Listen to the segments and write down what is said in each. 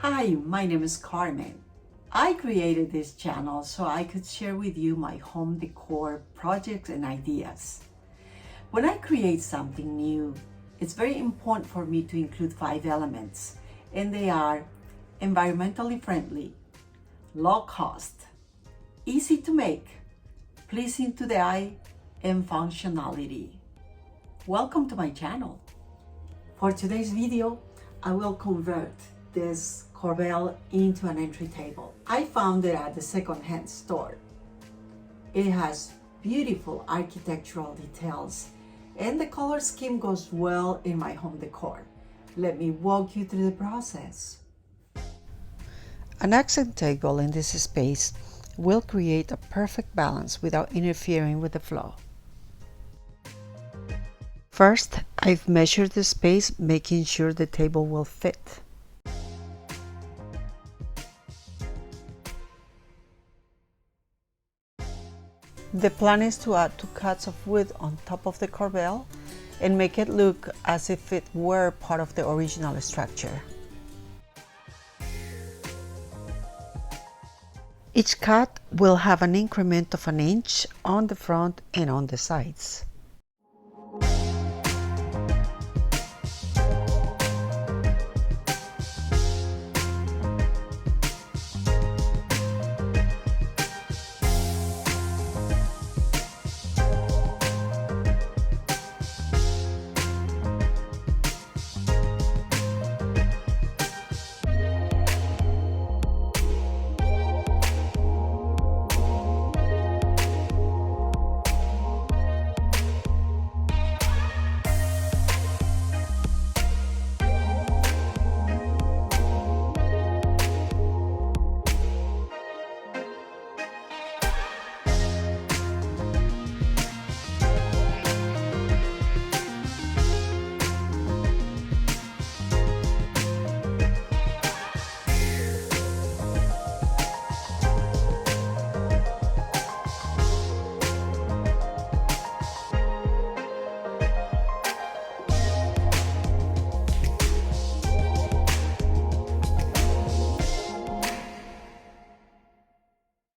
Hi, my name is Carmen. I created this channel so I could share with you my home decor projects and ideas. When I create something new, it's very important for me to include 5 elements, and they are environmentally friendly, low cost, easy to make, pleasing to the eye, and functionality. Welcome to my channel. For today's video, I will convert this Corbel into an entry table. I found it at the second-hand store. It has beautiful architectural details and the color scheme goes well in my home decor. Let me walk you through the process. An accent table in this space will create a perfect balance without interfering with the flow. First, I've measured the space, making sure the table will fit. The plan is to add 2 cuts of wood on top of the corbel and make it look as if it were part of the original structure. Each cut will have an increment of 1 inch on the front and on the sides.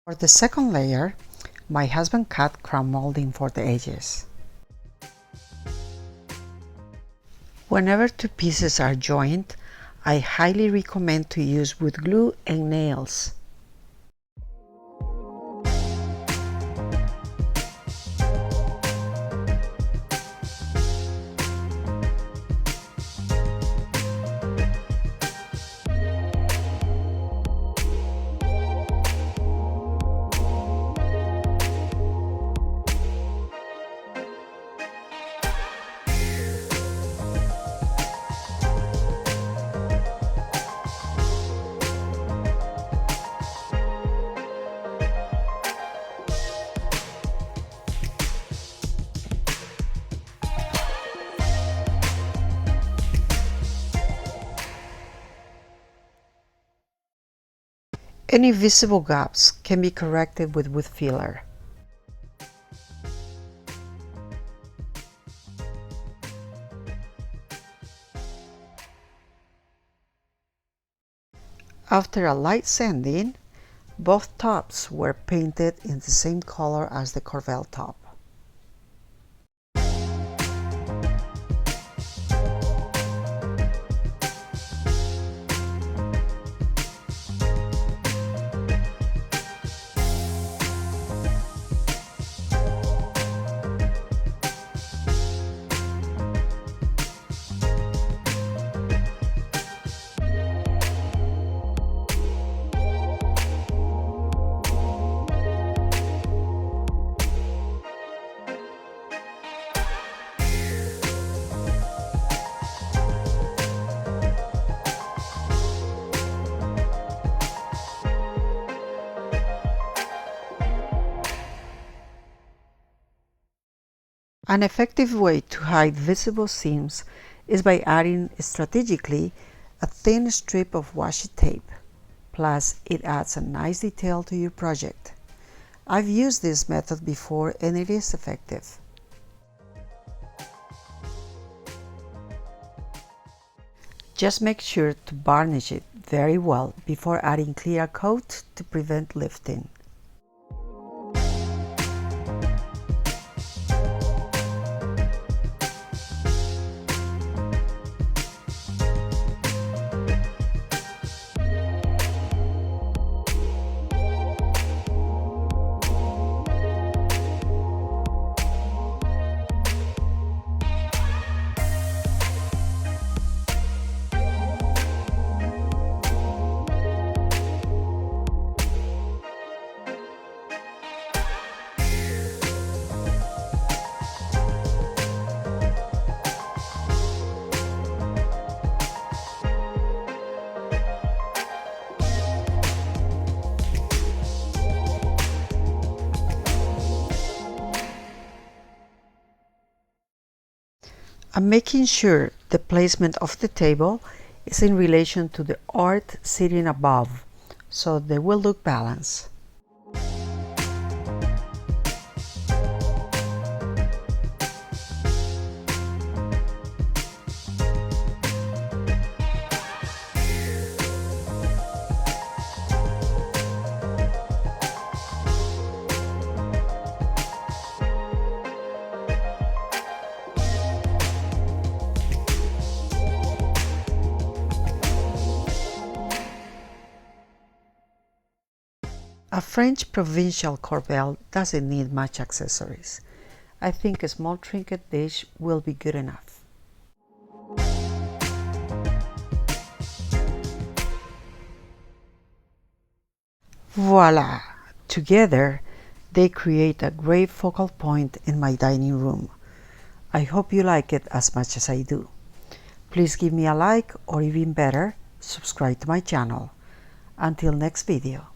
For the second layer, my husband cut crown molding for the edges. Whenever 2 pieces are joined, I highly recommend to use wood glue and nails. Any visible gaps can be corrected with wood filler. After a light sanding, both tops were painted in the same color as the Corbel top. An effective way to hide visible seams is by adding strategically a thin strip of washi tape. Plus, it adds a nice detail to your project. I've used this method before and it is effective. Just make sure to varnish it very well before adding clear coat to prevent lifting. I'm making sure the placement of the table is in relation to the art sitting above, so they will look balanced. A French Provincial Corbel doesn't need much accessories. I think a small trinket dish will be good enough. Voila! Together, they create a great focal point in my dining room. I hope you like it as much as I do. Please give me a like, or even better, subscribe to my channel. Until next video.